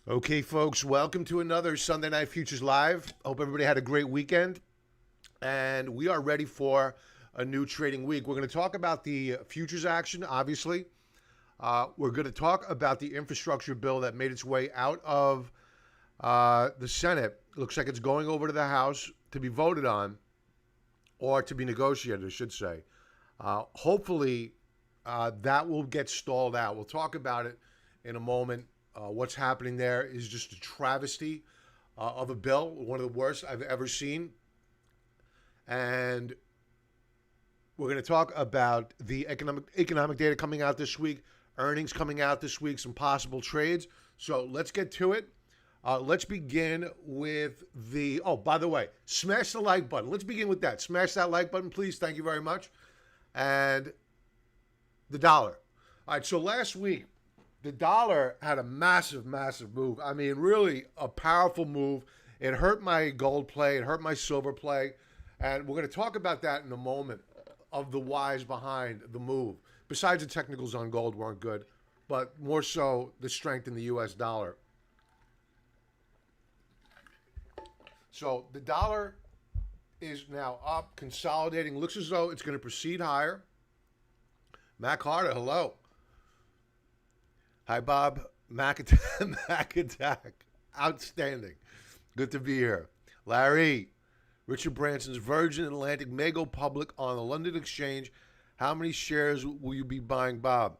Okay, folks, welcome to another Sunday Night Futures Live. Hope everybody had a great weekend. And we are ready for a new trading week. We're going to talk about the futures action, obviously. We're going to talk about the infrastructure bill that made its way out of the Senate. It looks like it's going over to the House to be voted on, or to be negotiated, I should say. Hopefully, that will get stalled out. We'll talk about it in a moment. What's happening there is just a travesty of a bill, one of the worst I've ever seen. And we're going to talk about the economic data coming out this week, earnings coming out this week, some possible trades. So let's get to it. Let's begin with by the way, smash the like button. Let's begin with that. Smash that like button, please. Thank you very much. And the dollar. All right, so last week, the dollar had a massive, massive move. I mean, really a powerful move. It hurt my gold play. It hurt my silver play. And we're going to talk about that in a moment of the whys behind the move. Besides, the technicals on gold weren't good, but more so the strength in the U.S. dollar. So the dollar is now up, consolidating. Looks as though it's going to proceed higher. Mac Carter, hello. Hi, Bob. Mac Attack. Outstanding. Good to be here. Larry, Richard Branson's Virgin Atlantic may go public on the London Exchange. How many shares will you be buying, Bob?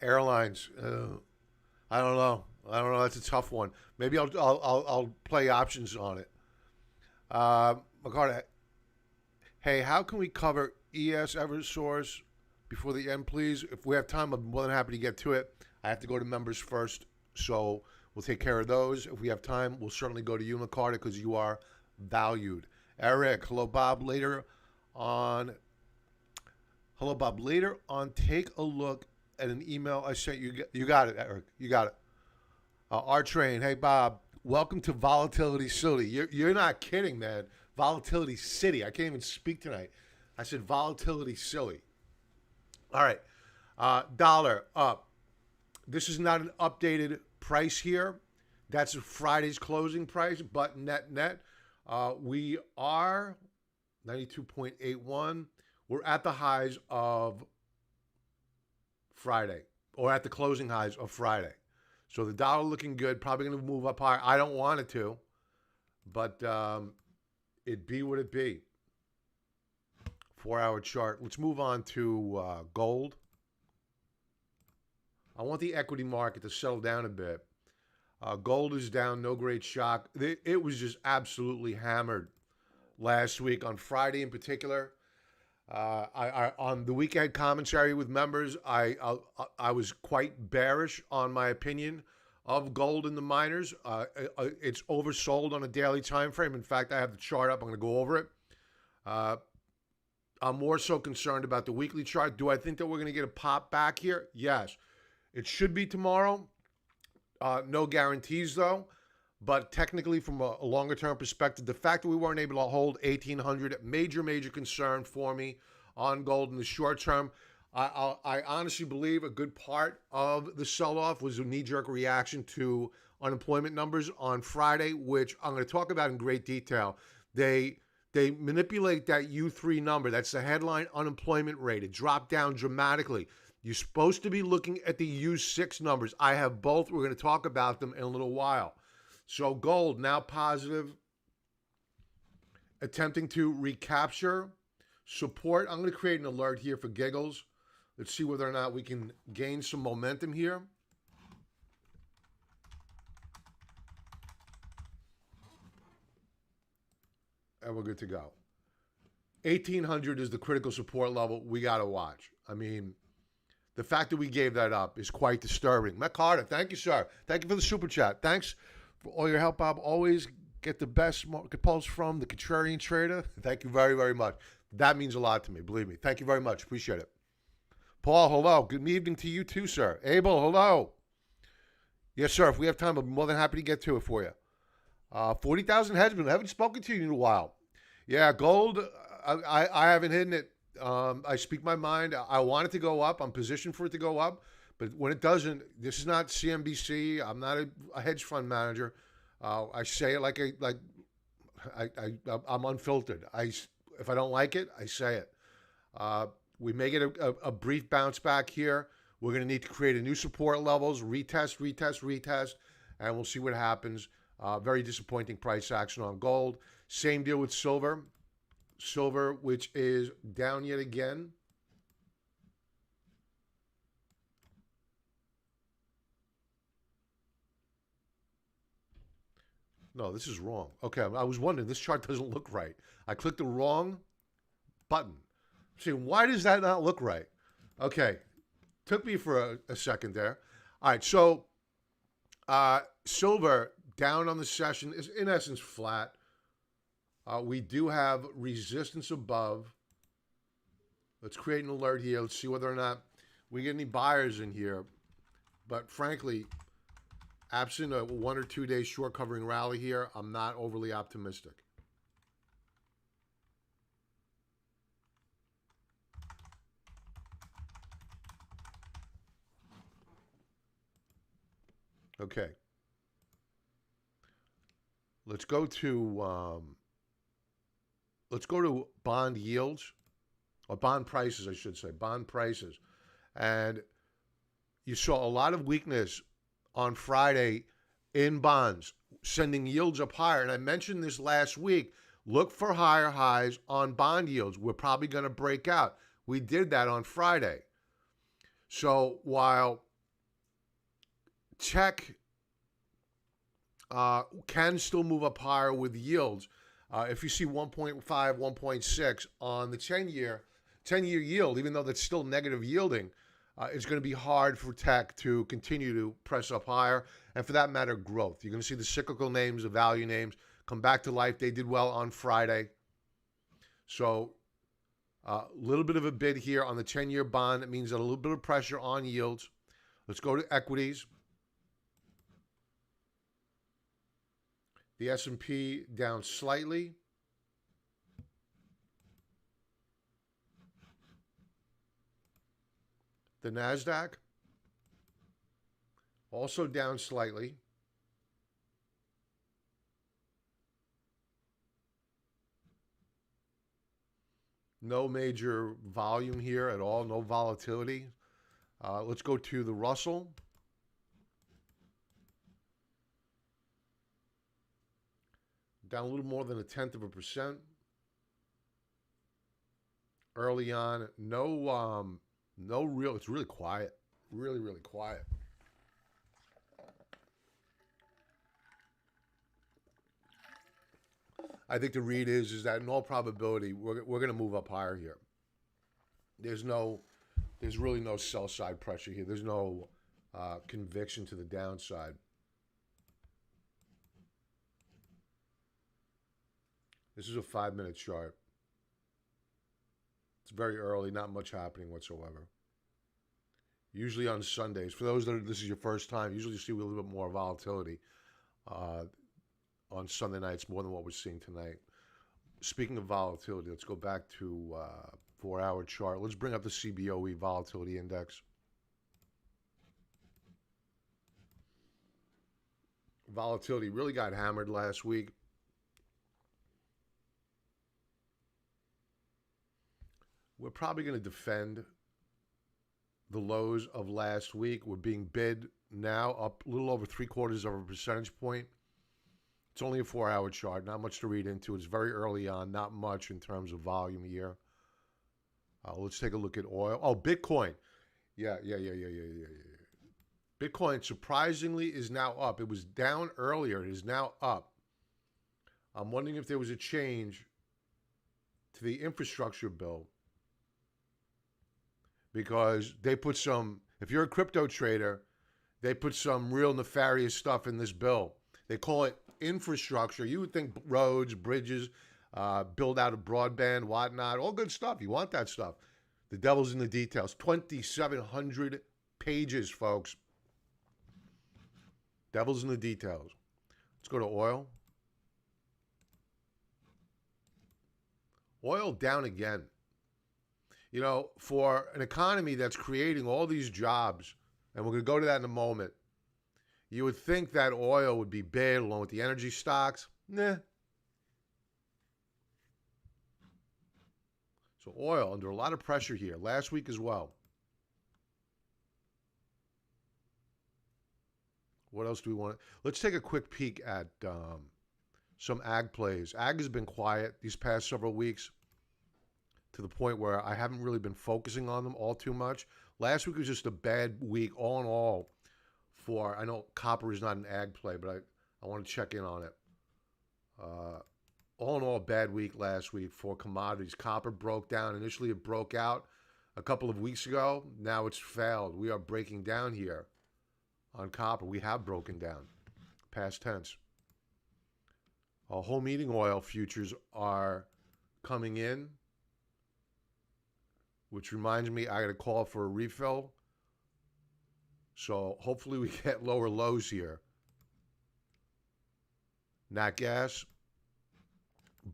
Airlines. I don't know. That's a tough one. Maybe I'll play options on it. McCarter, hey, how can we cover ES Eversource before the end, please? If we have time, I'm more than happy to get to it. I have to go to members first, so we'll take care of those. If we have time, we'll certainly go to you, McCarter, because you are valued. Eric, hello, Bob. Later on, take a look at an email I sent you. You got it, Eric. You got it. R-Train, hey, Bob. Welcome to Volatility City. You're not kidding, man. Volatility City. I can't even speak tonight. I said Volatility Silly. All right. Dollar up. This is not an updated price here. That's Friday's closing price, but net. We are 92.81. We're at the highs of Friday, or at the closing highs of Friday. So the dollar looking good, probably going to move up higher. I don't want it to, but it be what it be. 4-hour chart. Let's move on to gold. I want the equity market to settle down a bit. Gold is down, no great shock. It was just absolutely hammered last week, on Friday in particular. I on the weekend commentary with members, I was quite bearish on my opinion of gold in the miners. It's oversold on a daily time frame. In fact, I have the chart up. I'm going to go over it. I'm more so concerned about the weekly chart. Do I think that we're going to get a pop back here? Yes. It should be tomorrow. No guarantees, though. But technically, from a longer-term perspective, the fact that we weren't able to hold 1,800, major concern for me on gold in the short term. I honestly believe a good part of the sell-off was a knee-jerk reaction to unemployment numbers on Friday, which I'm going to talk about in great detail. They manipulate that U3 number. That's the headline unemployment rate. It dropped down dramatically. You're supposed to be looking at the U6 numbers. I have both. We're going to talk about them in a little while. So gold now positive, attempting to recapture support. I'm going to create an alert here for giggles. Let's see whether or not we can gain some momentum here. And we're good to go. 1,800 is the critical support level we got to watch. I mean, the fact that we gave that up is quite disturbing. Matt Carter, thank you, sir. Thank you for the super chat. Thanks for all your help, Bob. Always get the best market pulse from the contrarian trader. Thank you very, very much. That means a lot to me, believe me. Thank you very much. Appreciate it. Paul, hello. Good evening to you too, sir. Abel, hello. Yes, sir. If we have time, I'm more than happy to get to it for you. 40,000 headsmen. I haven't spoken to you in a while. Yeah, gold, I haven't hidden it. I speak my mind. I want it to go up. I'm positioned for it to go up. But when it doesn't, this is not CNBC. I'm not a hedge fund manager. I say it I'm unfiltered. If I don't like it, I say it. We may get a brief bounce back here. We're going to need to create a new support levels, retest, and we'll see what happens. Very disappointing price action on gold. Same deal with silver. Silver, which is down yet again. No, this is wrong. Okay, I was wondering, this chart doesn't look right. I clicked the wrong button. See, why does that not look right? Okay, took me for a second there. All right, so silver down on the session is in essence flat. We do have resistance above. Let's create an alert here. Let's see whether or not we get any buyers in here. But frankly, absent a 1 or 2 day short covering rally here, I'm not overly optimistic. Okay. Let's go to bond yields, or bond prices, I should say, bond prices. And you saw a lot of weakness on Friday in bonds, sending yields up higher. And I mentioned this last week. Look for higher highs on bond yields. We're probably going to break out. We did that on Friday. So while tech can still move up higher with yields, if you see 1.5, 1.6 on the 10-year yield, even though that's still negative yielding, it's going to be hard for tech to continue to press up higher, and for that matter, growth. You're going to see the cyclical names, the value names come back to life. They did well on Friday. So a little bit of a bid here on the 10-year bond. That means a little bit of pressure on yields. Let's go to equities. The S&P down slightly. The NASDAQ also down slightly. No major volume here at all, no volatility. Let's go to the Russell. Down a little more than 0.1%. Early on, no real, it's really quiet. Really, really quiet. I think the read is that in all probability, we're going to move up higher here. There's really no sell side pressure here. There's no conviction to the downside. This is a 5-minute chart. It's very early, not much happening whatsoever. Usually on Sundays, for those that this is your first time, usually you see a little bit more volatility on Sunday nights, more than what we're seeing tonight. Speaking of volatility, let's go back to 4-hour chart. Let's bring up the CBOE volatility index. Volatility really got hammered last week. We're probably going to defend the lows of last week. We're being bid now up a little over 0.75 of a percentage point. It's only a 4-hour chart, not much to read into. It's very early on, not much in terms of volume here. Let's take a look at oil. Oh, Bitcoin. Yeah. Bitcoin surprisingly is now up. It was down earlier. It is now up. I'm wondering if there was a change to the infrastructure bill, because they put some, if you're a crypto trader, they put some real nefarious stuff in this bill. They call it infrastructure. You would think roads, bridges, build out of broadband, whatnot, all good stuff. You want that stuff. The devil's in the details. 2,700 pages, folks. Devil's in the details. Let's go to oil. Oil down again. You know, for an economy that's creating all these jobs and we're going to go to that in a moment. You would think that oil would be bad along with the energy stocks. Nah. So oil under a lot of pressure here. Last week as well. What else do we want? Let's take a quick peek at some ag plays. Ag has been quiet these past several weeks to the point where I haven't really been focusing on them all too much. Last week was just a bad week all in all for, I know copper is not an ag play, but I want to check in on it. All in all, bad week last week for commodities. Copper broke down. Initially, it broke out a couple of weeks ago. Now it's failed. We are breaking down here on copper. We have broken down. Past tense. Home heating oil futures are coming in, which reminds me I got to call for a refill. So hopefully we get lower lows here. Nat gas.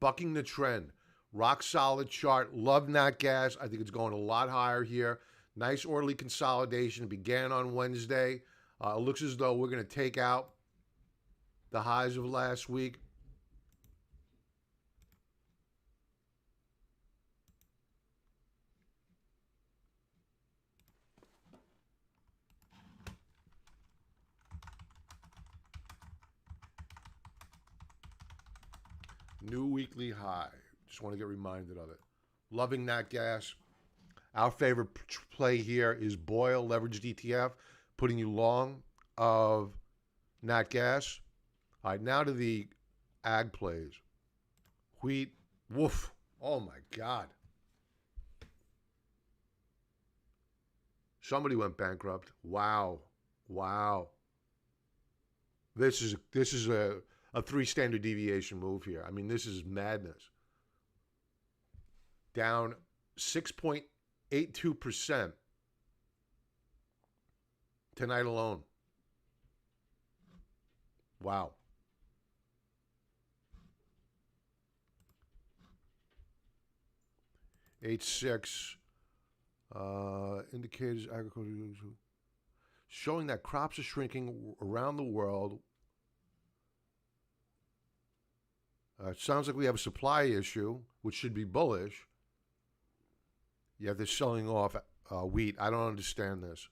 Bucking the trend. Rock solid chart. Love nat gas. I think it's going a lot higher here. Nice orderly consolidation. It began on Wednesday. It looks as though we're going to take out the highs of last week. New weekly high. Just want to get reminded of it. Loving nat gas. Our favorite play here is Boyle leveraged ETF, putting you long of nat gas. All right, now to the ag plays. Wheat. Woof. Oh my God. Somebody went bankrupt. Wow. Wow. This is a 3 standard deviation move here. I mean, this is madness. Down 6.82% tonight alone. Wow. H6 indicators agriculture showing that crops are shrinking around the world. It sounds like we have a supply issue, which should be bullish. Yeah, they're selling off wheat. I don't understand this.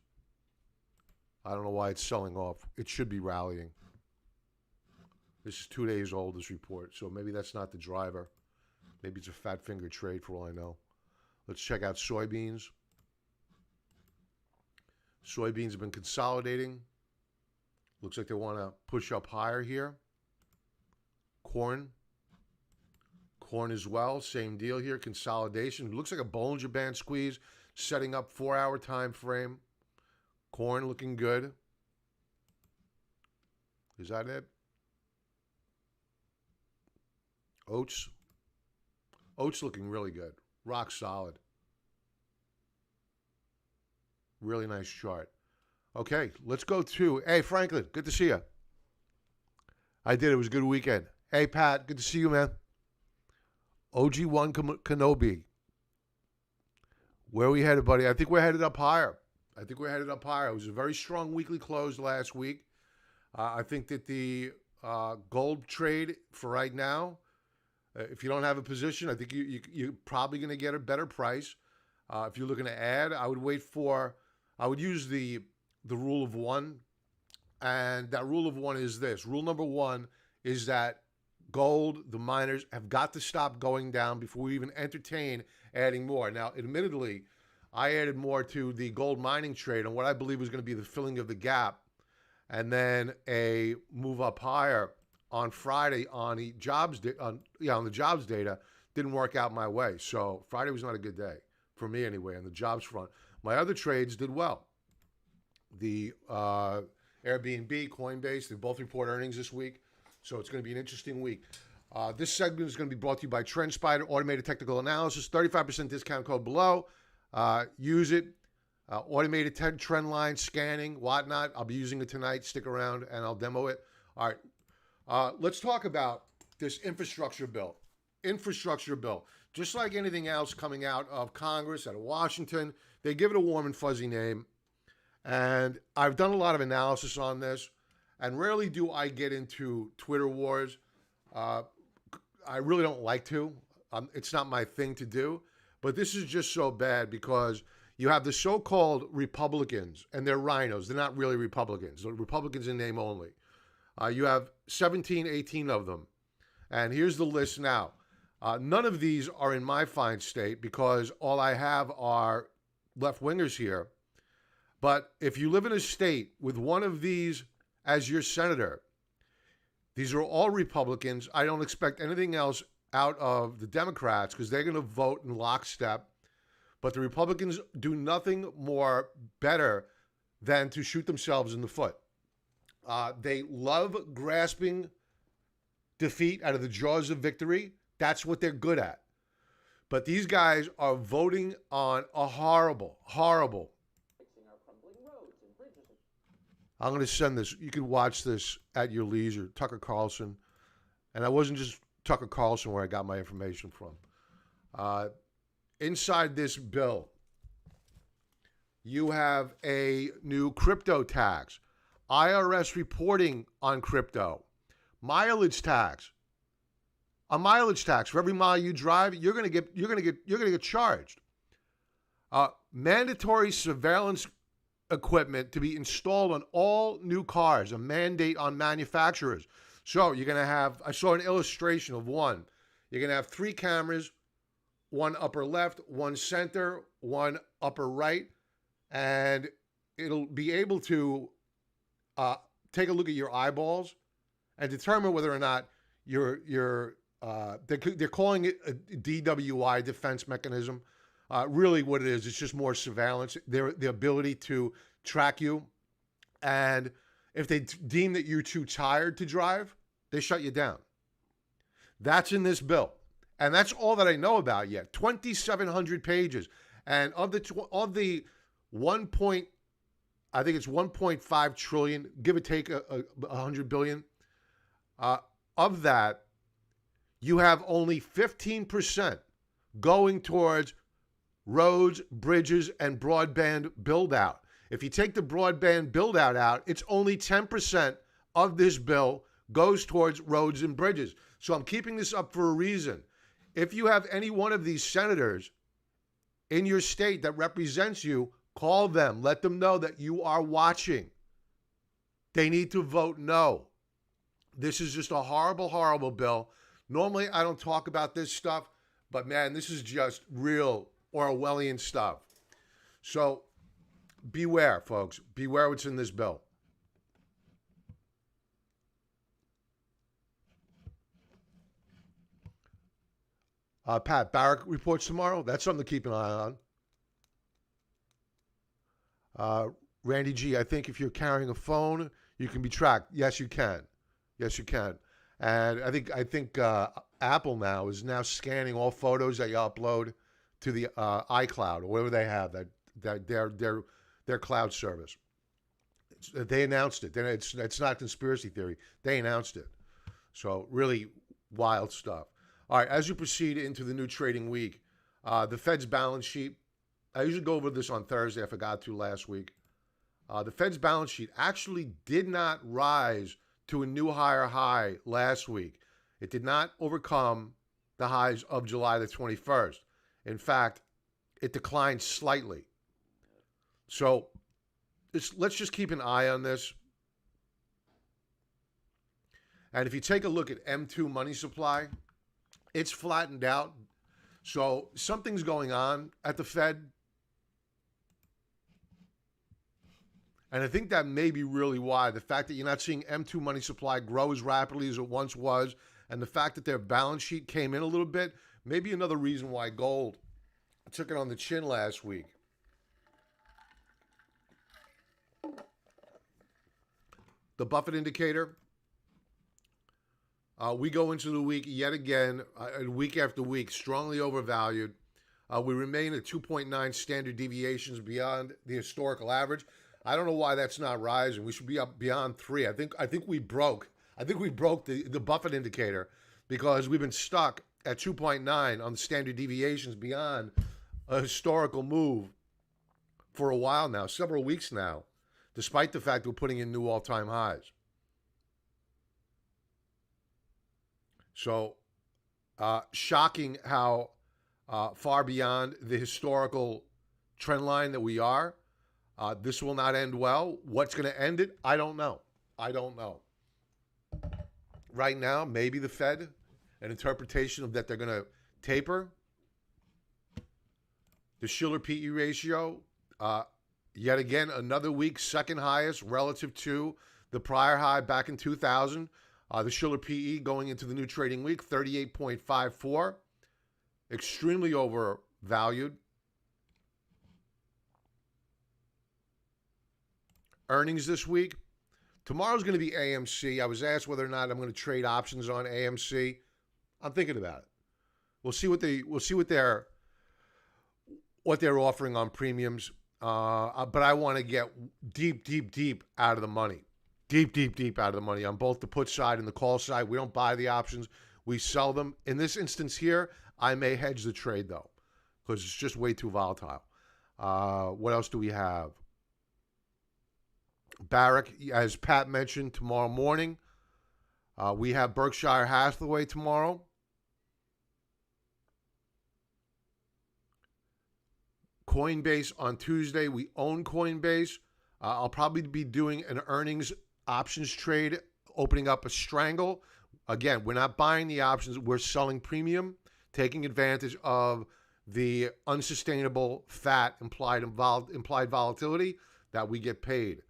I don't know why it's selling off. It should be rallying. This is 2 days old, this report, so maybe that's not the driver. Maybe it's a fat finger trade for all I know. Let's check out soybeans. Soybeans have been consolidating. Looks like they want to push up higher here. Corn. Corn as well, same deal here, consolidation. It looks like a Bollinger Band squeeze, setting up 4-hour time frame. Corn looking good. Is that it? Oats. Oats looking really good. Rock solid. Really nice chart. Okay, let's go to, hey, Franklin, good to see you. I did. It was a good weekend. Hey, Pat, good to see you, man. OG1 Kenobi. Where are we headed, buddy? I think we're headed up higher. It was a very strong weekly close last week. I think that the gold trade for right now, if you don't have a position, I think you're probably going to get a better price. If you're looking to add, I would use the rule of one. And that rule of one is this. Rule number one is that gold, the miners, have got to stop going down before we even entertain adding more. Now, admittedly, I added more to the gold mining trade on what I believe was going to be the filling of the gap, and then a move up higher on Friday on the jobs on the jobs data didn't work out my way. So Friday was not a good day for me anyway on the jobs front. My other trades did well. The Airbnb, Coinbase, they both report earnings this week. So it's going to be an interesting week. This segment is going to be brought to you by TrendSpider, automated technical analysis, 35% discount code below. Use it. Automated trend line scanning, whatnot. I'll be using it tonight. Stick around and I'll demo it. All right. Let's talk about this infrastructure bill. Just like anything else coming out of Congress, out of Washington, they give it a warm and fuzzy name. And I've done a lot of analysis on this, and rarely do I get into Twitter wars. Uh, I really don't like to. It's not my thing to do. But this is just so bad because you have the so-called Republicans, and they're rhinos. They're not really Republicans. They're Republicans in name only. You have 17, 18 of them. And here's the list now. None of these are in my fine state because all I have are left-wingers here. But if you live in a state with one of these as your senator, these are all Republicans. I don't expect anything else out of the Democrats because they're going to vote in lockstep. But the Republicans do nothing more better than to shoot themselves in the foot. They love grasping defeat out of the jaws of victory. That's what they're good at. But these guys are voting on a horrible, horrible. I'm going to send this. You can watch this at your leisure. Tucker Carlson. And I wasn't just Tucker Carlson where I got my information from. Inside this bill, you have a new crypto tax, IRS reporting on crypto, mileage tax. A mileage tax for every mile you drive, you're going to get charged. Mandatory surveillance equipment to be installed on all new cars, a mandate on manufacturers. So you're going to have, I saw an illustration of one. You're going to have 3 cameras, one upper left, one center, one upper right, and it'll be able to take a look at your eyeballs and determine whether or not they're calling it a DWI, defense mechanism. Really what it is, it's just more surveillance, the ability to track you. And if they deem that you're too tired to drive, they shut you down. That's in this bill. And that's all that I know about yet. 2,700 pages. And of the 1.5 trillion, give or take 100 billion, of that, you have only 15% going towards roads, bridges, and broadband build-out. If you take the broadband build-out out, it's only 10% of this bill goes towards roads and bridges. So I'm keeping this up for a reason. If you have any one of these senators in your state that represents you, call them. Let them know that you are watching. They need to vote no. This is just a horrible, horrible bill. Normally, I don't talk about this stuff, but man, this is just real Orwellian stuff. So beware, folks. Beware what's in this bill. Pat, Barrack reports tomorrow. That's something to keep an eye on. Randy G, I think if you're carrying a phone, you can be tracked. Yes, you can. Yes, you can. And I think Apple now is scanning all photos that you upload to the iCloud or whatever they have, that their cloud service. They announced it. It's not conspiracy theory. They announced it. So really wild stuff. All right, as you proceed into the new trading week, the Fed's balance sheet, I usually go over this on Thursday. I forgot to last week. The Fed's balance sheet actually did not rise to a new higher high last week. It did not overcome the highs of July the 21st. In fact, it declined slightly. So let's just keep an eye on this. And if you take a look at M2 money supply, it's flattened out. So something's going on at the Fed. And I think that may be really why. The fact that you're not seeing M2 money supply grow as rapidly as it once was, and the fact that their balance sheet came in a little bit, may be another reason why gold took it on the chin last week. The Buffett indicator. We go into the week yet again, week after week, strongly overvalued. We remain at 2.9 standard deviations beyond the historical average. I don't know why that's not rising. We should be up beyond 3. I think we broke. I think we broke the Buffett indicator because we've been stuck at 2.9 on the standard deviations beyond a historical move for a while now, several weeks now. despite the fact we're putting in new all-time highs. So, shocking how far beyond the historical trend line that we are. This will not end well. What's going to end it? I don't know. I don't know. Right now, maybe the Fed, an interpretation of that they're going to taper. The Shiller PE ratio, yet again, another week, second highest relative to the prior high back in 2000. The Shiller PE going into the new trading week, 38.54. Extremely overvalued. Earnings this week. Tomorrow's going to be AMC. I was asked whether or not I'm going to trade options on AMC. I'm thinking about it. We'll see what they're offering on premiums. But I want to get deep out of the money. Deep out of the money on both the put side and the call side. We don't buy the options. We sell them. In this instance here, I may hedge the trade, though, because it's just way too volatile. What else do we have? Barrick, as Pat mentioned, tomorrow morning. We have Berkshire Hathaway tomorrow. Coinbase on Tuesday. We own Coinbase. I'll probably be doing an earnings options trade, opening up a strangle. Again, we're not buying the options. We're selling premium, taking advantage of the unsustainable fat implied volatility that we get paid.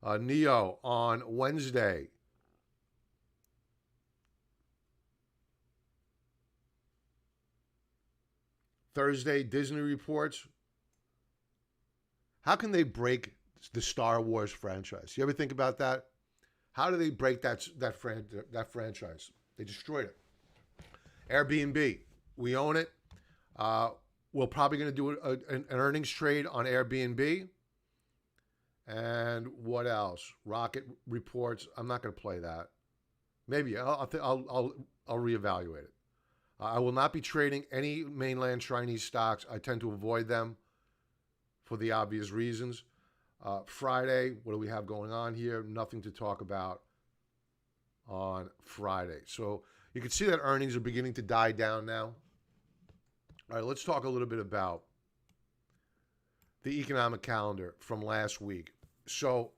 NEO on Wednesday. Thursday, Disney reports. How can they break the Star Wars franchise? You ever think about that? How do they break that franchise? They destroyed it. Airbnb, we own it. We're probably going to do an earnings trade on Airbnb. And what else? Rocket reports. I'm not going to play that. Maybe I'll reevaluate it. I will not be trading any mainland Chinese stocks. I tend to avoid them for the obvious reasons. Friday, what do we have going on here? Nothing to talk about on Friday. So you can see that earnings are beginning to die down now. All right, let's talk a little bit about the economic calendar from last week. So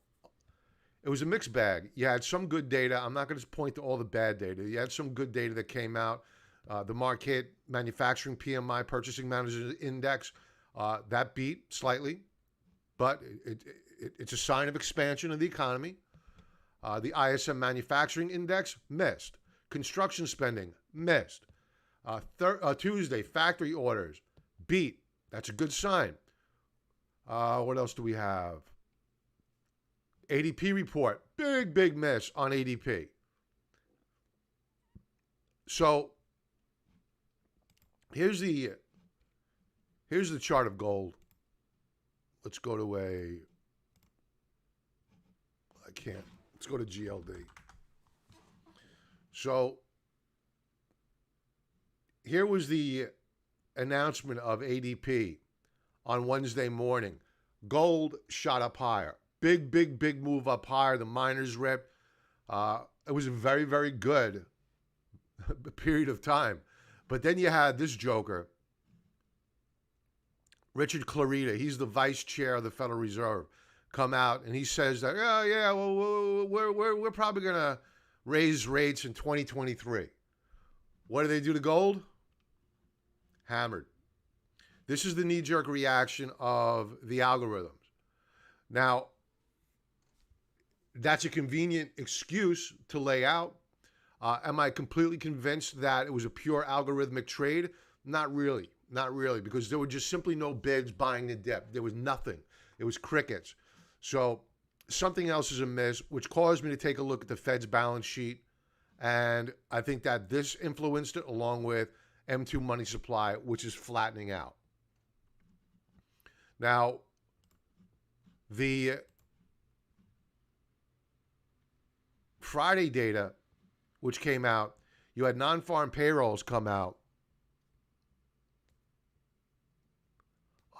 it was a mixed bag. You had some good data. I'm not going to point to all the bad data. You had some good data that came out. The market manufacturing PMI, Purchasing Managers Index, that beat slightly, but it's a sign of expansion of the economy. The ISM Manufacturing Index missed. Construction spending missed. Tuesday, factory orders beat. That's a good sign. What else do we have? ADP report, big miss on ADP. So here's the chart of gold. Let's go to let's go to GLD. So here was the announcement of ADP on Wednesday morning. Gold shot up higher. Big move up higher. The miners ripped. It was a very good period of time. But then you had this joker, Richard Clarida. He's the vice chair of the Federal Reserve. Come out and he says that, well, we're probably going to raise rates in 2023. What do they do to gold? Hammered. This is the knee-jerk reaction of the algorithms. Now, that's a convenient excuse to lay out. Am I completely convinced that it was a pure algorithmic trade? Not really, because there were just simply no bids buying the dip. There was nothing. It was crickets. So something else is amiss, which caused me to take a look at the Fed's balance sheet. And I think that this influenced it along with M2 money supply, which is flattening out. Now, the Friday data, which came out, you had non-farm payrolls come out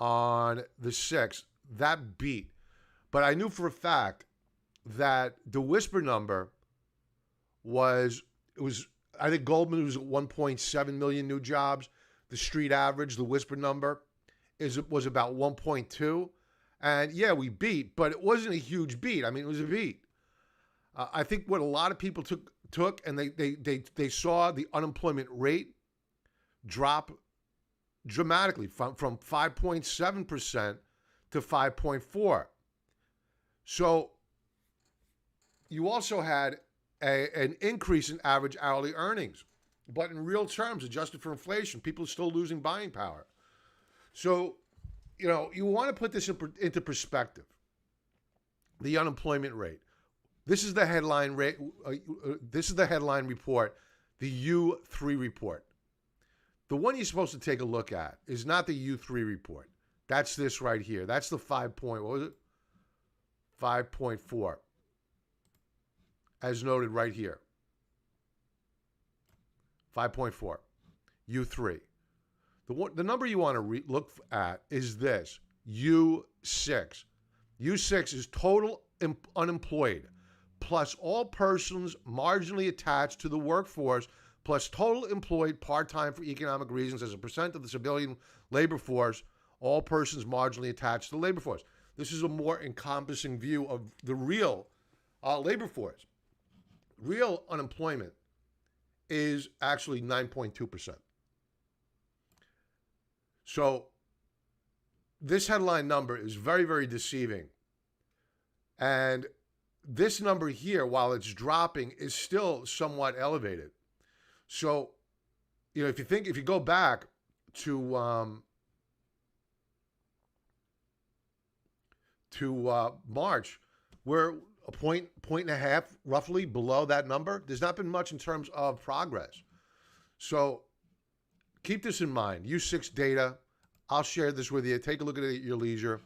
on the 6th. That beat. But I knew for a fact that the whisper number I think Goldman was at 1.7 million new jobs. The street average, the whisper number, was about 1.2. And yeah, we beat, but it wasn't a huge beat. I mean, it was a beat. I think what a lot of people took and they saw the unemployment rate drop dramatically from 5.7% to 5.4%. So you also had an increase in average hourly earnings. But in real terms, adjusted for inflation, people are still losing buying power. So, you want to put this into perspective. The unemployment rate. This is the headline rate. This is the headline report, the U3 report. The one you're supposed to take a look at is not the U3 report. That's this right here. That's the 5.4, as noted right here. 5.4, U3. The number you want to look at is this, U6. U6 is total unemployed, plus all persons marginally attached to the workforce, plus total employed part-time for economic reasons as a percent of the civilian labor force, all persons marginally attached to the labor force. This is a more encompassing view of the real labor force. Real unemployment is actually 9.2%. So this headline number is very, very deceiving. And this number here, while it's dropping, is still somewhat elevated. So, if you go back to March, we're a point and a half roughly below that number. There's not been much in terms of progress. So keep this in mind. U6 data. I'll share this with you. Take a look at it at your leisure.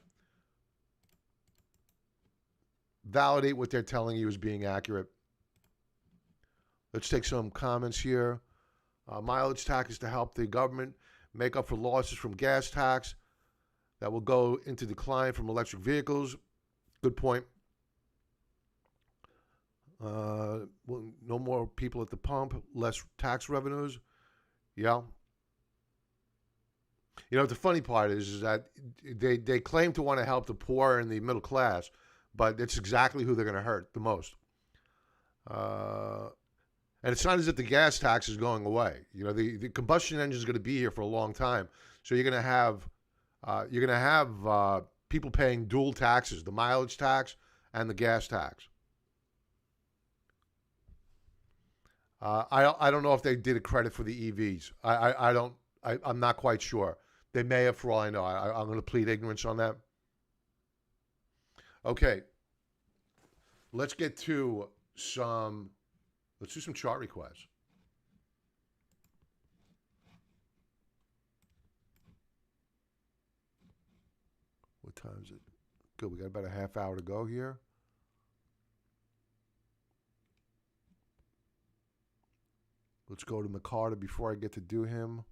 Validate what they're telling you as being accurate. Let's take some comments here. Mileage tax is to help the government make up for losses from gas tax that will go into decline from electric vehicles. Good point. No more people at the pump, less tax revenues. Yeah. The funny part is that they claim to want to help the poor and the middle class, but it's exactly who they're going to hurt the most. And it's not as if the gas tax is going away. The combustion engine is going to be here for a long time. So you're going to have people paying dual taxes, the mileage tax and the gas tax. I don't know if they did a credit for the EVs. I'm not quite sure. They may have, for all I know. I'm going to plead ignorance on that. Okay. Let's do some chart requests. What time is it? Good. We got about a half hour to go here. Let's go to McCarter before I get to do him.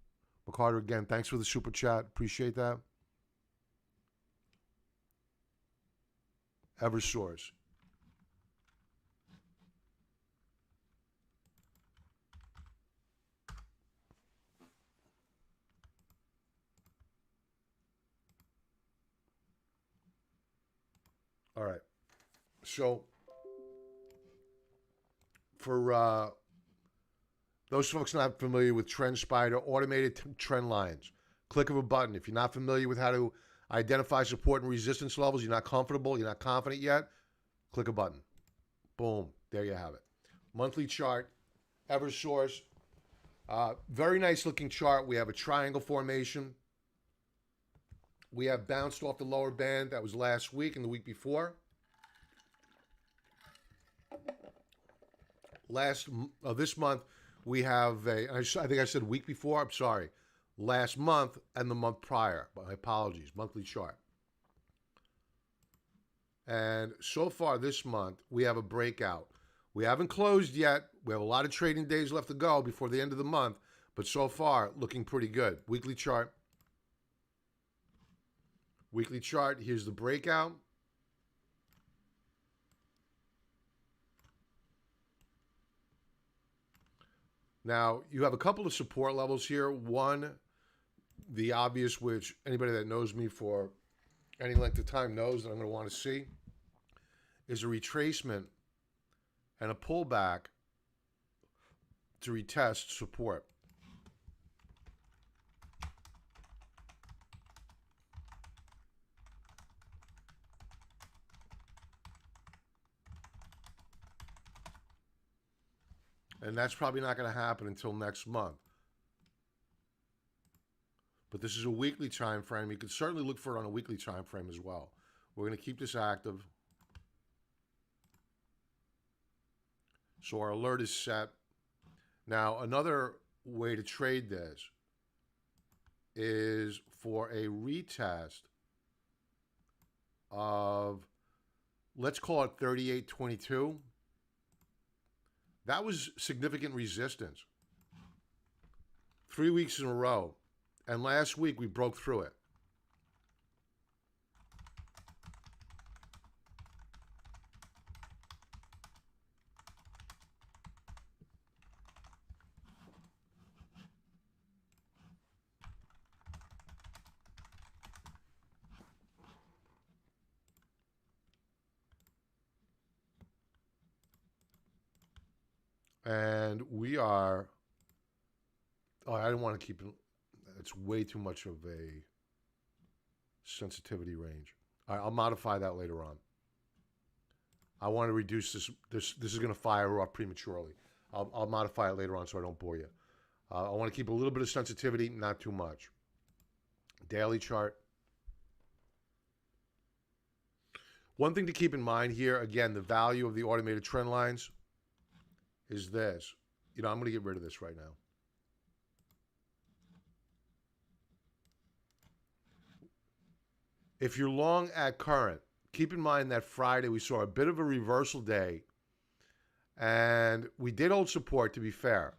McCarter, again, thanks for the super chat. Appreciate that. Eversource. All right. So for those folks not familiar with TrendSpider, automated trend lines. Click of a button. If you're not familiar with how to identify support and resistance levels, you're not comfortable, you're not confident yet, click a button. Boom. There you have it. Monthly chart, Eversource. Very nice looking chart. We have a triangle formation. We have bounced off the lower band. That was last week and the week before. This month, we have I think I said week before. I'm sorry. Last month and the month prior. My apologies. Monthly chart. And so far this month, we have a breakout. We haven't closed yet. We have a lot of trading days left to go before the end of the month. But so far, looking pretty good. Weekly chart. Weekly chart. Here's the breakout. Now, you have a couple of support levels here. One, the obvious, which anybody that knows me for any length of time knows that I'm going to want to see, is a retracement and a pullback to retest support. And that's probably not going to happen until next month. But this is a weekly time frame. You can certainly look for it on a weekly time frame as well. We're going to keep this active. So our alert is set. Now, another way to trade this is for a retest of, let's call it 38.22. That was significant resistance. 3 weeks in a row. And last week we broke through it. And we are, oh, I didn't want to keep it, it's way too much of a sensitivity range. All right, I'll modify that later on. I want to reduce this. This is going to fire off prematurely. I'll modify it later on so I don't bore you. I want to keep a little bit of sensitivity, not too much. Daily chart. One thing to keep in mind here, again, the value of the automated trend lines is this. You know, I'm going to get rid of this right now. If you're long at current, keep in mind that Friday we saw a bit of a reversal day, and we did hold support, to be fair.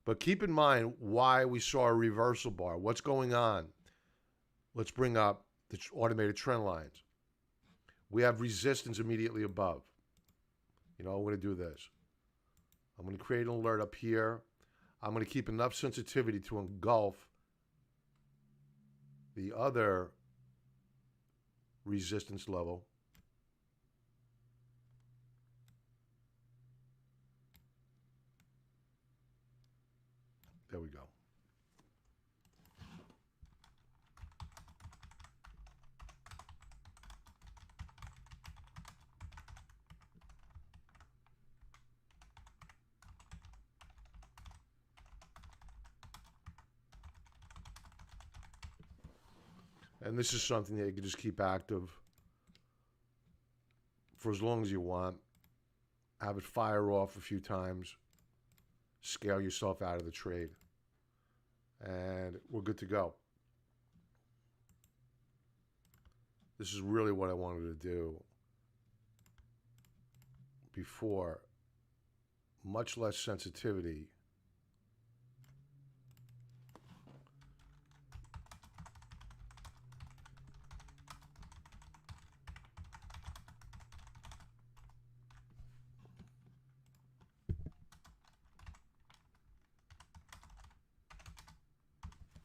But keep in mind why we saw a reversal bar. What's going on? Let's bring up the automated trend lines. We have resistance immediately above. You know, I'm going to do this. I'm going to create an alert up here. I'm going to keep enough sensitivity to engulf the other resistance level. There we go. And this is something that you can just keep active for as long as you want. Have it fire off a few times. Scale yourself out of the trade. And we're good to go. This is really what I wanted to do before. Much less sensitivity.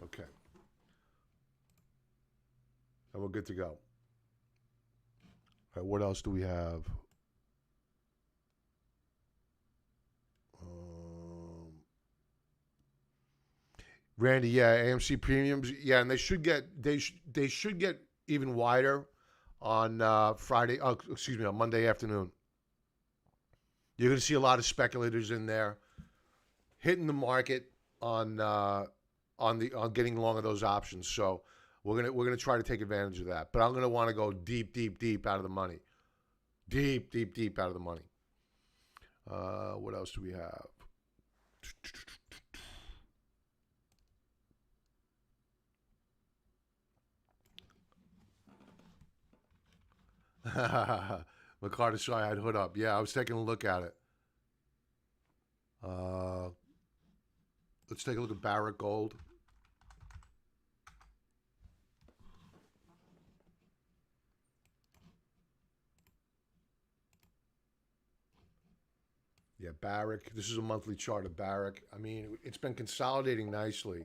Okay. And we're good to go. All right, what else do we have? Randy, yeah, AMC premiums, yeah, and they should get even wider on Friday. Oh, excuse me, on Monday afternoon. You're going to see a lot of speculators in there hitting the market on getting long of those options. So we're gonna try to take advantage of that. But I'm gonna want to go deep out of the money, deep out of the money. What else do we have? McCarter Shy had hood up. Yeah, I was taking a look at it. Let's take a look at Barrick Gold. Yeah, Barrick. This is a monthly chart of Barrick. I mean, it's been consolidating nicely.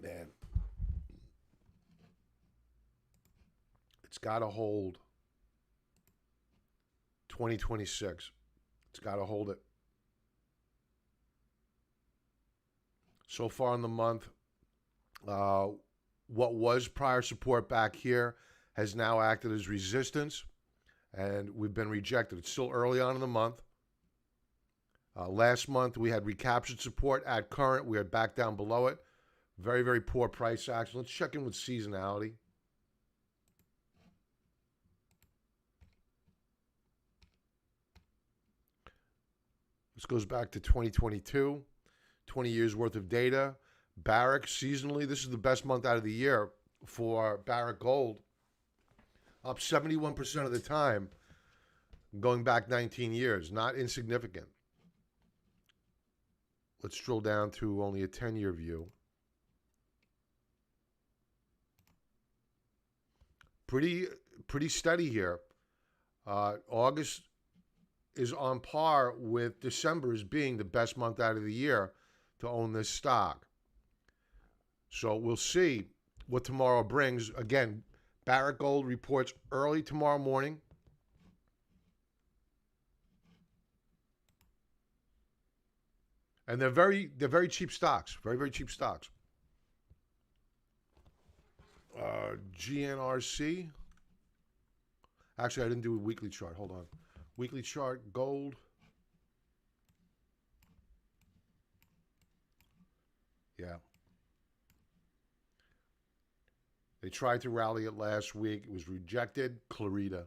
Man, it's got to hold 2026. It's got to hold it. So far in the month, what was prior support back here has now acted as resistance, and we've been rejected. It's still early on in the month. Last month, we had recaptured support at current. We are back down below it. Very, very poor price action. Let's check in with seasonality. This goes back to 2022, 20 years worth of data. Barrick, seasonally, this is the best month out of the year for Barrick Gold. Up 71% of the time, going back 19 years. Not insignificant. Let's drill down to only a 10-year view. Pretty steady here. August is on par with December as being the best month out of the year to own this stock. So we'll see what tomorrow brings. Again, Barrick Gold reports early tomorrow morning. And they're very cheap stocks. Very, very cheap stocks. GNRC. Actually, I didn't do a weekly chart. Hold on. Weekly chart, gold. Yeah. They tried to rally it last week. It was rejected. Clarita.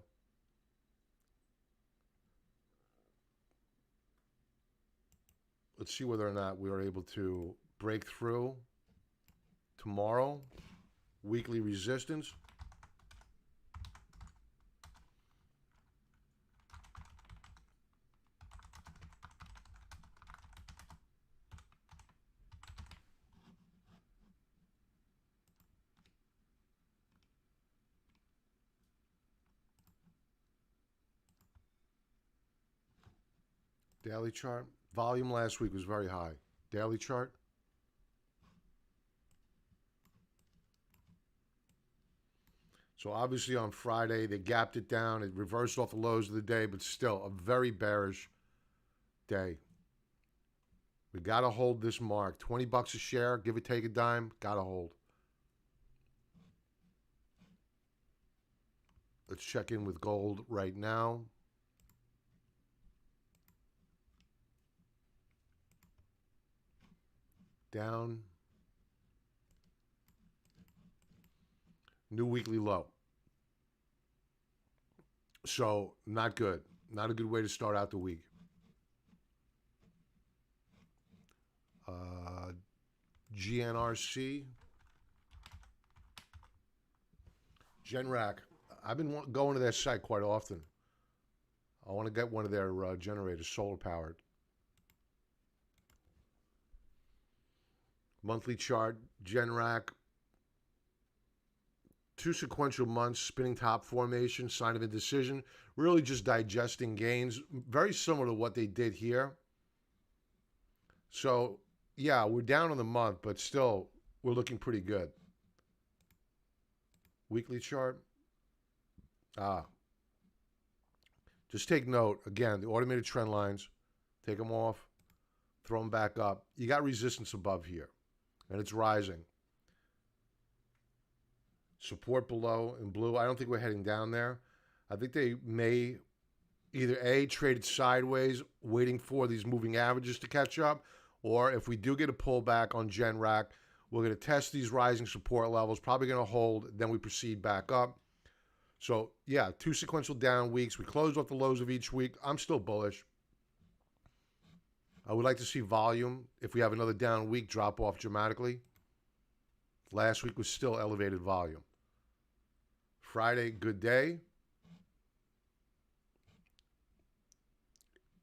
Let's see whether or not we are able to break through tomorrow. Weekly resistance. Daily chart. Volume last week was very high. Daily chart. So obviously on Friday, they gapped it down. It reversed off the lows of the day, but still a very bearish day. We got to hold this mark. 20 bucks a share, give or take a dime, got to hold. Let's check in with gold right now. Down. New weekly low. So, not good. Not a good way to start out the week. GNRC. Generac. I've been going to their site quite often. I want to get one of their generators, solar powered. Monthly chart, Generac. 2 sequential months, spinning top formation, sign of indecision. Really just digesting gains. Very similar to what they did here. So, yeah, we're down on the month, but still, we're looking pretty good. Weekly chart. Just take note, again, the automated trend lines, take them off, throw them back up. You got resistance above here, and it's rising. Support below in blue. I don't think we're heading down there. I think they may either A, trade it sideways, waiting for these moving averages to catch up, or if we do get a pullback on Generac, we're going to test these rising support levels, probably going to hold, then we proceed back up. So, yeah, 2 sequential down weeks. We closed off the lows of each week. I'm still bullish. I would like to see volume, if we have another down week, drop off dramatically. Last week was still elevated volume. Friday, good day.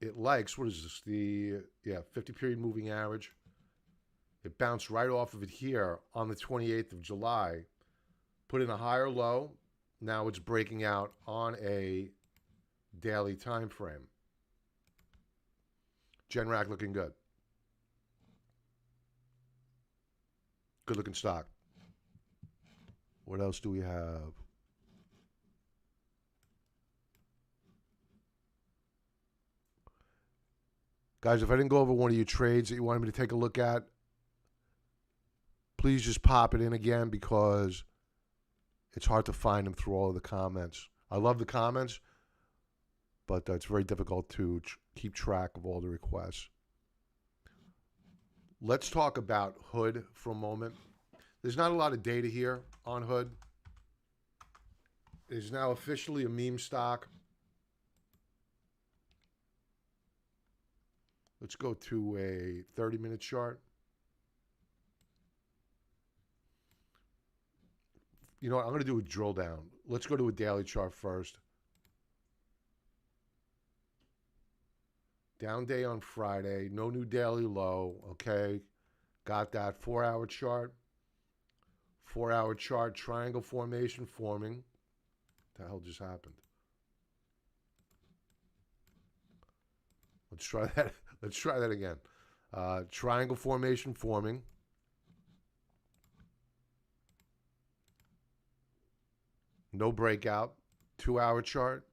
It likes, what is this? The 50-period moving average. It bounced right off of it here on the 28th of July. put in a higher low. Now it's breaking out on a daily time frame. Generac looking good. Good looking stock. What else do we have? Guys, if I didn't go over one of your trades that you wanted me to take a look at, please just pop it in again because it's hard to find them through all of the comments. I love the comments, but it's very difficult to keep track of all the requests. Let's talk about Hood for a moment. There's not a lot of data here on Hood. It is now officially a meme stock. Let's go to a 30-minute chart. You know what? I'm going to do a drill down. Let's go to a daily chart first. Down day on Friday. No new daily low. Okay. Got that. 4-hour chart. 4-hour chart. Triangle formation forming. What the hell just happened? Let's try that. Let's try that again. Triangle formation forming. No breakout. 2-hour chart.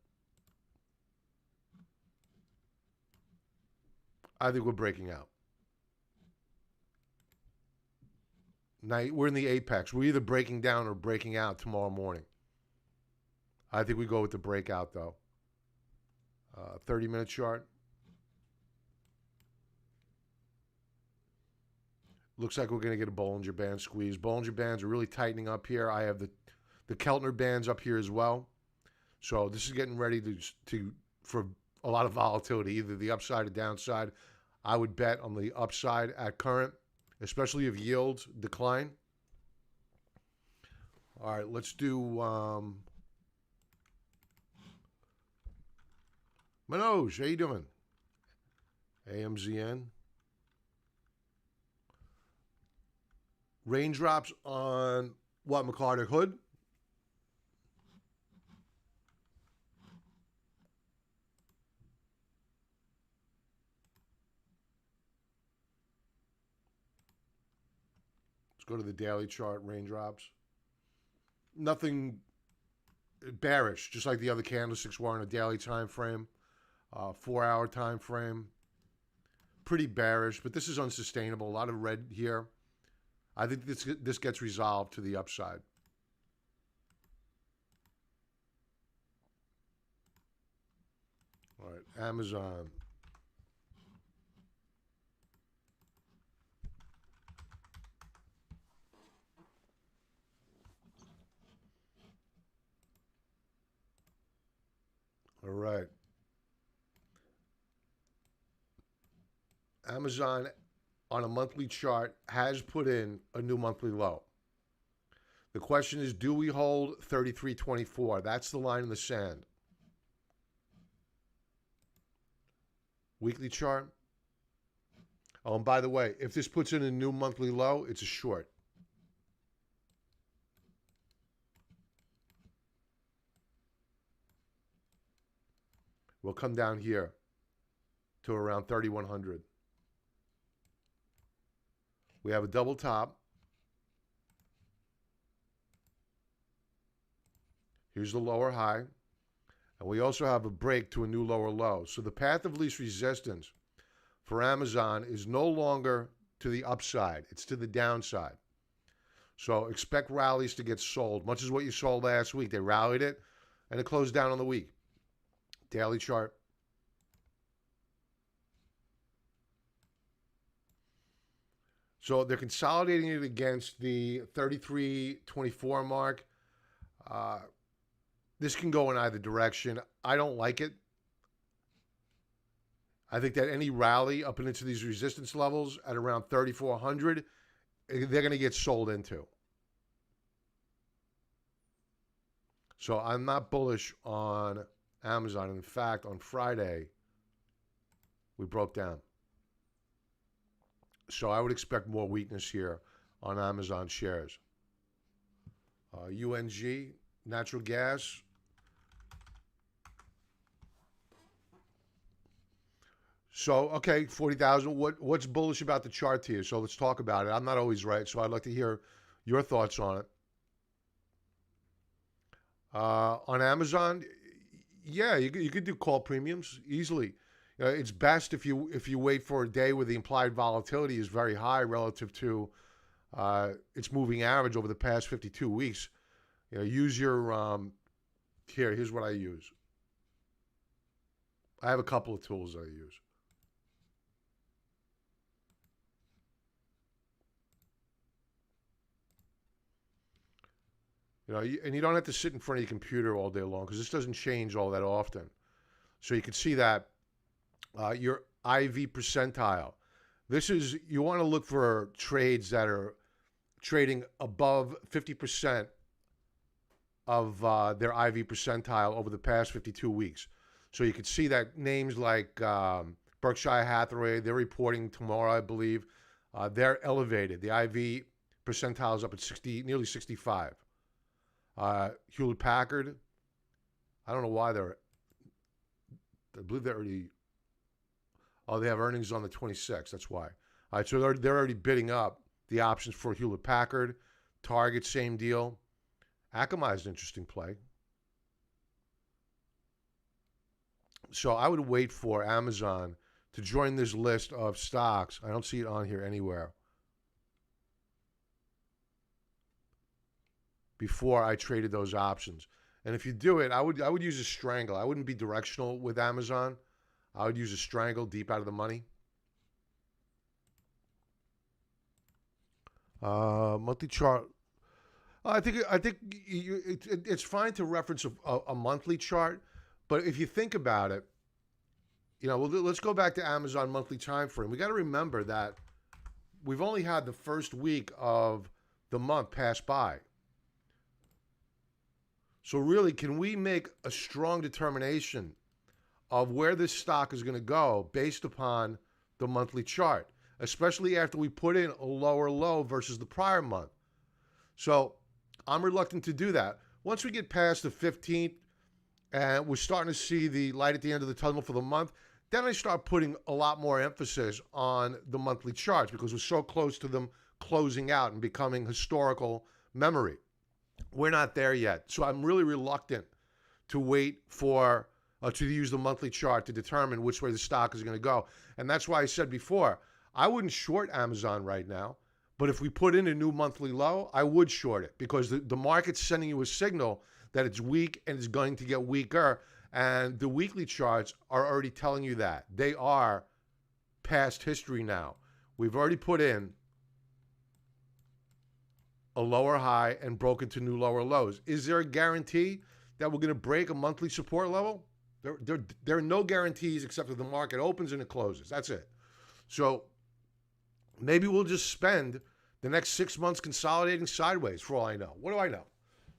I think we're breaking out. Now, we're in the apex. We're either breaking down or breaking out tomorrow morning. I think we go with the breakout, though. 30-minute chart. Looks like we're going to get a Bollinger Band squeeze. Bollinger Bands are really tightening up here. I have the Keltner bands up here as well. So this is getting ready for a lot of volatility, either the upside or downside. I would bet on the upside at current, especially if yields decline. All right, let's do Manoj, how you doing? AMZN. Raindrops on what, McCarter? Hood? Let's go to the daily chart, raindrops. Nothing bearish, just like the other candlesticks were on a daily time frame, 4-hour time frame. Pretty bearish, but this is unsustainable. A lot of red here. I think this gets resolved to the upside. All right, Amazon. All right. Amazon on a monthly chart has put in a new monthly low. The question is, do we hold 33.24? That's the line in the sand. Weekly chart. Oh, and by the way, if this puts in a new monthly low, it's a short. We'll come down here to around 3,100. We have a double top. Here's the lower high. And we also have a break to a new lower low. So the path of least resistance for Amazon is no longer to the upside. It's to the downside. So expect rallies to get sold, much as what you saw last week. They rallied it, and it closed down on the week. Daily chart. So they're consolidating it against the 33.24 mark. This can go in either direction. I don't like it. I think that any rally up and into these resistance levels at around 3,400, they're going to get sold into. So I'm not bullish on Amazon. In fact, on Friday, we broke down. So I would expect more weakness here on Amazon shares. UNG, natural gas. So, okay, 40,000. What's bullish about the chart here? So let's talk about it. I'm not always right, so I'd like to hear your thoughts on it. On Amazon, yeah, you could do call premiums easily. It's best if you wait for a day where the implied volatility is very high relative to its moving average over the past 52 weeks. Use your here's what I use. I have a couple of tools I use. And you don't have to sit in front of your computer all day long because this doesn't change all that often. So you can see that your IV percentile. This is, you want to look for trades that are trading above 50% of their IV percentile over the past 52 weeks. So you can see that names like Berkshire Hathaway, they're reporting tomorrow, I believe. They're elevated. The IV percentile is up at 60, nearly 65. Hewlett Packard, I don't know why I believe they're already, they have earnings on the 26th. That's why. All right, so they're already bidding up the options for Hewlett Packard. Target, same deal. Akamai is an interesting play. So I would wait for Amazon to join this list of stocks. I don't see it on here anywhere. Before I traded those options. And if you do it, I would use a strangle. I wouldn't be directional with Amazon. I would use a strangle deep out of the money. Monthly chart. I think it's fine to reference a monthly chart, but if you think about it, well, let's go back to Amazon monthly time frame. We got to remember that we've only had the first week of the month pass by. So really, can we make a strong determination of where this stock is going to go based upon the monthly chart, especially after we put in a lower low versus the prior month? So I'm reluctant to do that. Once we get past the 15th and we're starting to see the light at the end of the tunnel for the month, then I start putting a lot more emphasis on the monthly charts because we're so close to them closing out and becoming historical memory. We're not there yet. So I'm really reluctant to wait for, to use the monthly chart to determine which way the stock is going to go. And that's why I said before, I wouldn't short Amazon right now. But if we put in a new monthly low, I would short it because the market's sending you a signal that it's weak and it's going to get weaker. And the weekly charts are already telling you that. They are past history now. We've already put in a lower high and broken to new lower lows. Is there a guarantee that we're going to break a monthly support level? There are no guarantees except that the market opens and it closes. That's it. So maybe we'll just spend the next 6 months consolidating sideways for all I know. What do I know,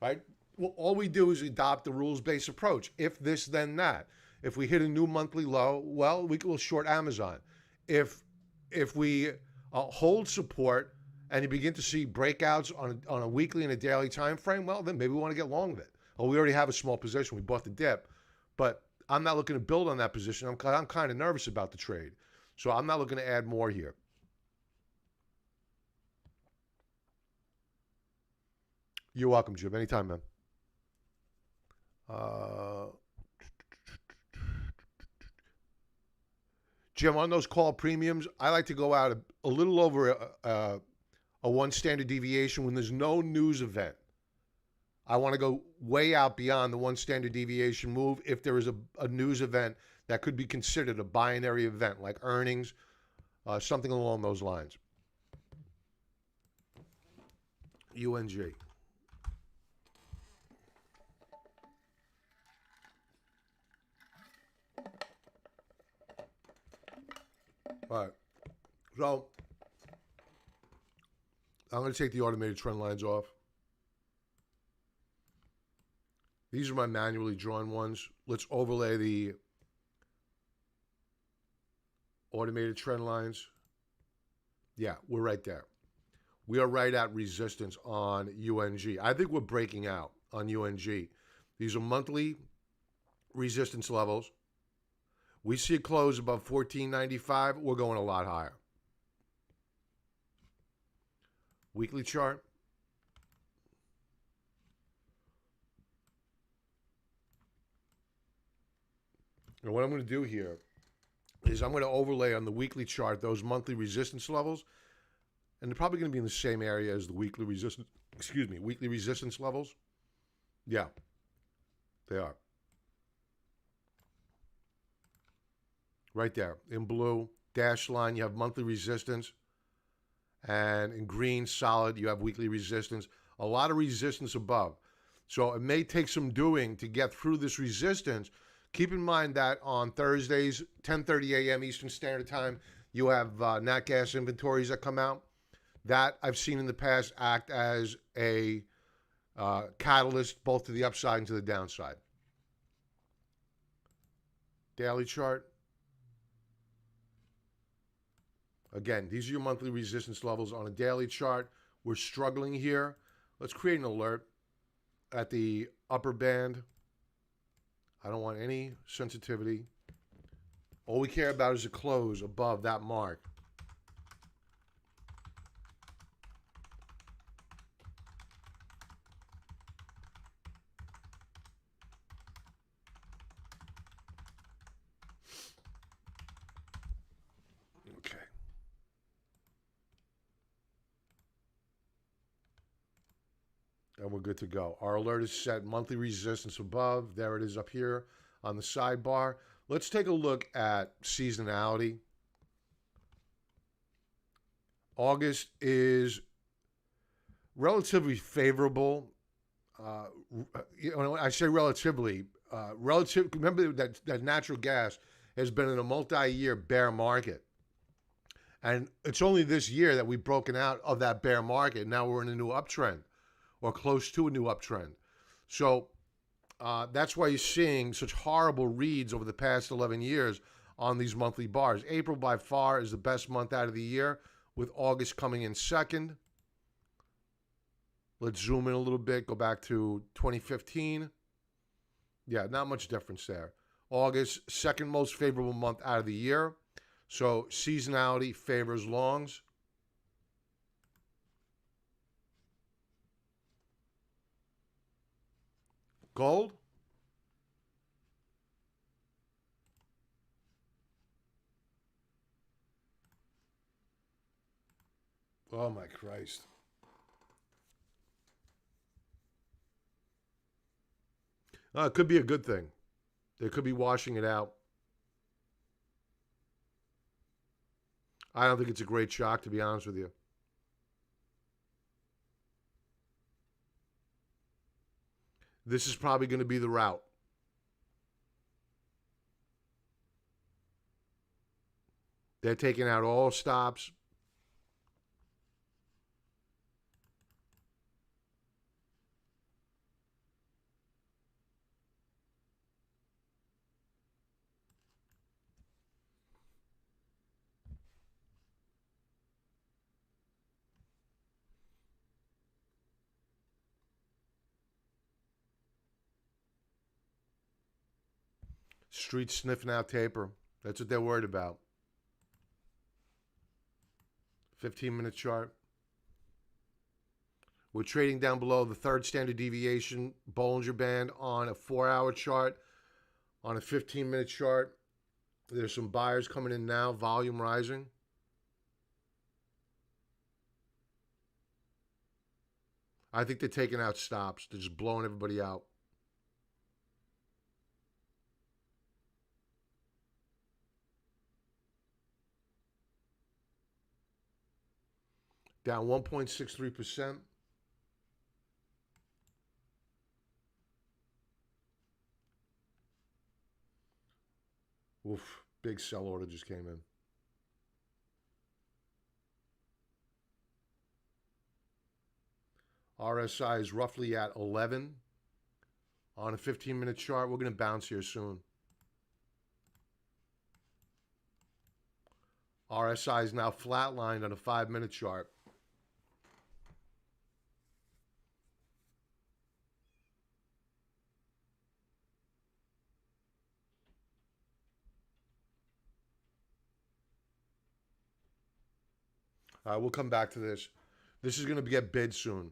right? Well, all we do is adopt the rules-based approach. If this, then that. If we hit a new monthly low, well, we'll short Amazon. If we hold support and you begin to see breakouts on a weekly and a daily time frame, well, then maybe we want to get long of it. Well, we already have a small position. We bought the dip. But I'm not looking to build on that position. I'm kind of nervous about the trade. So I'm not looking to add more here. You're welcome, Jim. Anytime, man. Jim, on those call premiums, I like to go out a little over a one standard deviation when there's no news event. I want to go way out beyond the one standard deviation move if there is a news event that could be considered a binary event, like earnings, something along those lines. UNG. All right. So I'm going to take the automated trend lines off. These are my manually drawn ones. Let's overlay the automated trend lines. Yeah, we're right there. We are right at resistance on UNG. I think we're breaking out on UNG. These are monthly resistance levels. We see a close above 14.95. We're going a lot higher. Weekly chart. And what I'm going to do here is I'm going to overlay on the weekly chart those monthly resistance levels, and they're probably going to be in the same area as the weekly resistance. Weekly resistance levels. Yeah, they are. Right there in blue, dashed line, you have monthly resistance, and in green, solid, you have weekly resistance. A lot of resistance above. So it may take some doing to get through this resistance. Keep in mind that on Thursdays, 10:30 a.m. Eastern Standard Time, you have nat gas inventories that come out. That I've seen in the past act as a catalyst both to the upside and to the downside. Daily chart. Again, these are your monthly resistance levels on a daily chart. We're struggling here. Let's create an alert at the upper band. I don't want any sensitivity. All we care about is a close above that mark. Okay. And we're good to go. Our alert is set monthly resistance above. There it is up here on the sidebar. Let's take a look at seasonality. August is relatively favorable. I say relatively. Remember that natural gas has been in a multi-year bear market. And it's only this year that we've broken out of that bear market. Now we're in a new uptrend, or close to a new uptrend. So that's why you're seeing such horrible reads over the past 11 years on these monthly bars. April by far is the best month out of the year, with August coming in second. Let's zoom in a little bit, go back to 2015. Yeah, not much difference there. August, second most favorable month out of the year. So seasonality favors longs. Gold. Oh my Christ. It could be a good thing. They could be washing it out. I don't think it's a great shock, to be honest with you. This is probably going to be the route. They're taking out all stops. Street sniffing out taper. That's what they're worried about. 15-minute chart. We're trading down below the third standard deviation Bollinger Band on a 4-hour chart. On a 15-minute chart, there's some buyers coming in now, volume rising. I think they're taking out stops. They're just blowing everybody out. Down 1.63%. Oof, big sell order just came in. RSI is roughly at 11 on a 15-minute chart. We're going to bounce here soon. RSI is now flatlined on a 5-minute chart. We'll come back to this. This is going to get bid soon.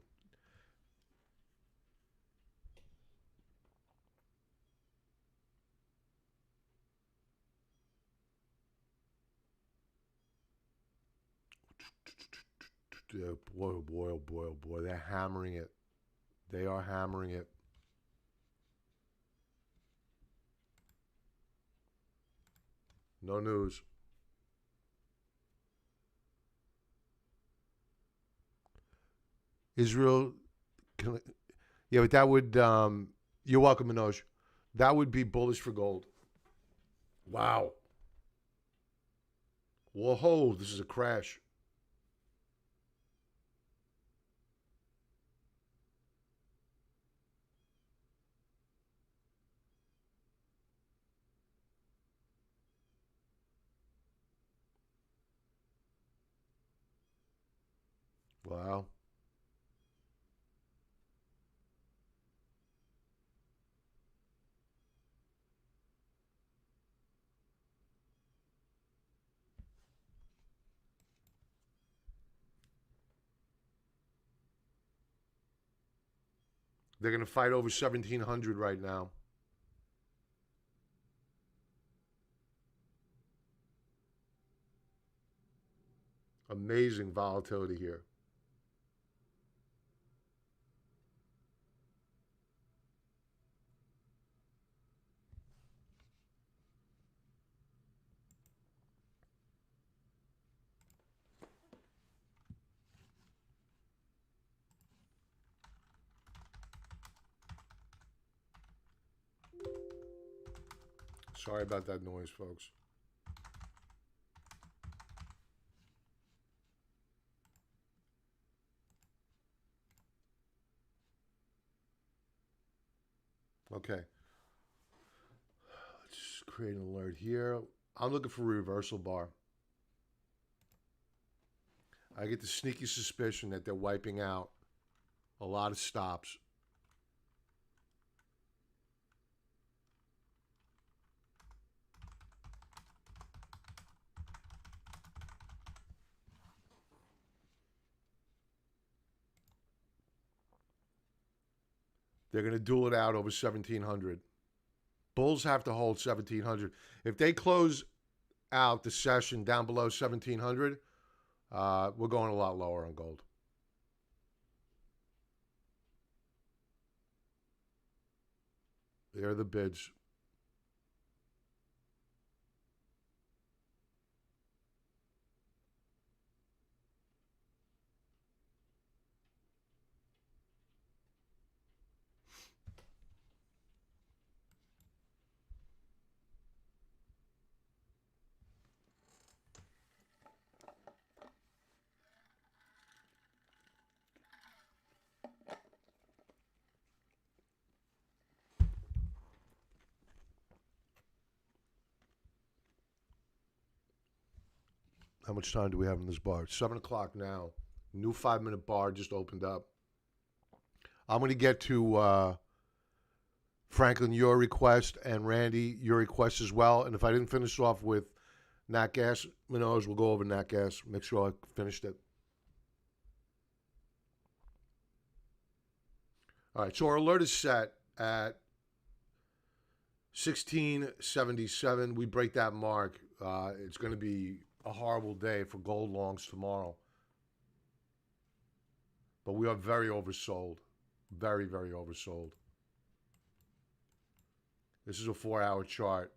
Boy, oh boy, oh boy, oh boy. They're hammering it. They are hammering it. No news. Israel, yeah, but that would, you're welcome, Manoj. That would be bullish for gold. Wow. Whoa, this is a crash. Wow. They're going to fight over 1,700 right now. Amazing volatility here. Sorry about that noise, folks. Okay. Let's create an alert here. I'm looking for a reversal bar. I get the sneaky suspicion that they're wiping out a lot of stops. They're going to duel it out over 1,700. Bulls have to hold 1,700. If they close out the session down below 1,700, we're going a lot lower on gold. There are the bids. How much time do we have in this bar? It's 7 o'clock now. New 5-minute bar just opened up. I'm going to get to Franklin, your request, and Randy, your request as well. And if I didn't finish off with Nat Gas, Manoj, we'll go over Nat Gas. Make sure I finished it. All right, so our alert is set at 1677. We break that mark. It's going to be a horrible day for gold longs tomorrow. But we are very oversold. Very, very oversold. This is a 4-hour chart.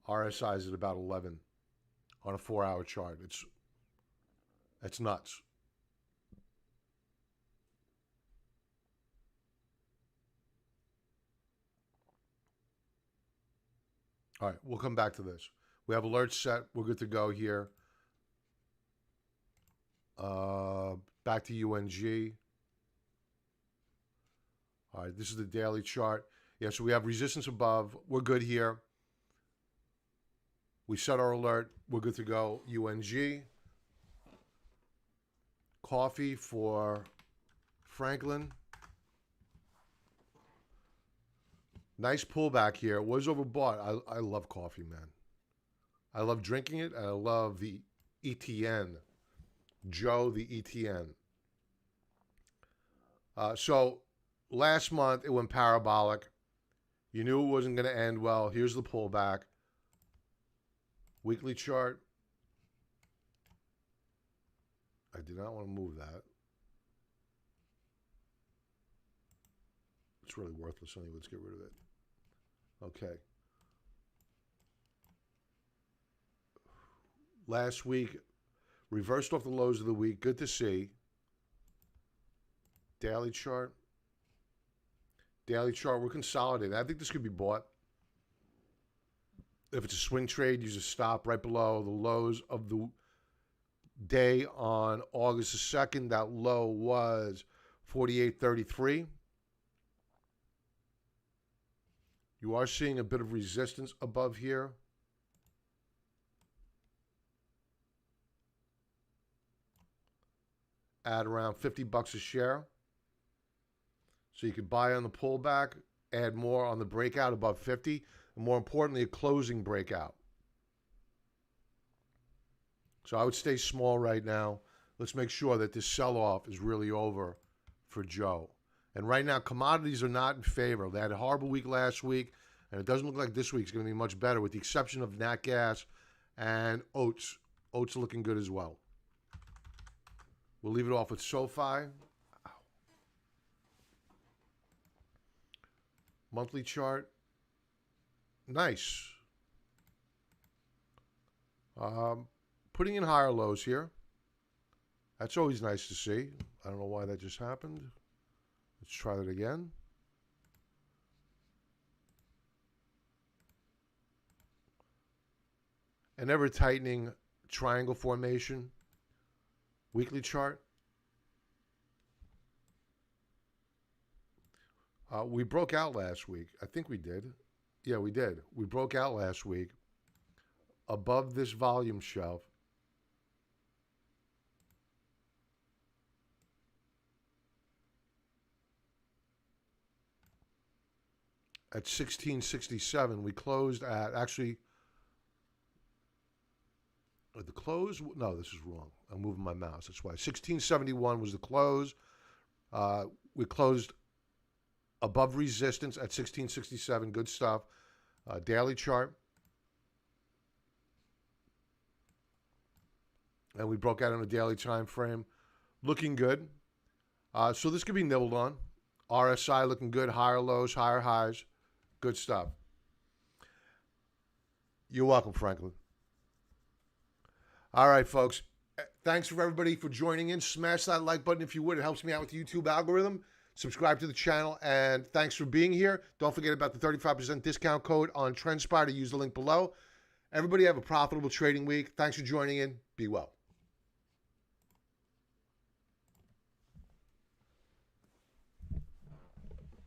RSI is at about 11 on a 4-hour chart. It's nuts. All right, we'll come back to this. We have alerts set. We're good to go here. Back to UNG. All right, this is the daily chart. Yeah, so we have resistance above. We're good here. We set our alert. We're good to go. UNG. Coffee for Franklin. Nice pullback here. Was overbought. I love coffee, man. I love drinking it. And I love the ETN. Joe, the ETN. So last month it went parabolic. You knew it wasn't going to end well. Here's the pullback. Weekly chart. I did not want to move that. It's really worthless anyway. Let's get rid of it. Okay. Last week, reversed off the lows of the week. Good to see. Daily chart. Daily chart, we're consolidating. I think this could be bought. If it's a swing trade, use a stop right below the lows of the day on August the 2nd. That low was 48.33. You are seeing a bit of resistance above here. At around $50 a share. So you could buy on the pullback, add more on the breakout above 50, and more importantly, a closing breakout. So I would stay small right now. Let's make sure that this sell-off is really over for Joe. And right now, commodities are not in favor. They had a horrible week last week, and it doesn't look like this week's going to be much better, with the exception of nat gas and oats. Oats are looking good as well. We'll leave it off with SoFi. Monthly chart. Nice. Putting in higher lows here. That's always nice to see. I don't know why that just happened. Let's try that again. An ever tightening triangle formation. Weekly chart. We broke out last week. I think we did. Yeah, we did. We broke out last week above this volume shelf. At 1667, we closed at, actually, the close, no, this is wrong. I'm moving my mouse, that's why. 1671 was the close. We closed above resistance at 1667, good stuff. Daily chart. And we broke out on a daily time frame. Looking good. So this could be nibbled on. RSI looking good, higher lows, higher highs. Good stuff. You're welcome, Franklin. All right, folks. Thanks for everybody for joining in. Smash that like button if you would. It helps me out with the YouTube algorithm. Subscribe to the channel, and thanks for being here. Don't forget about the 35% discount code on TrendSpider. Use the link below. Everybody have a profitable trading week. Thanks for joining in. Be well.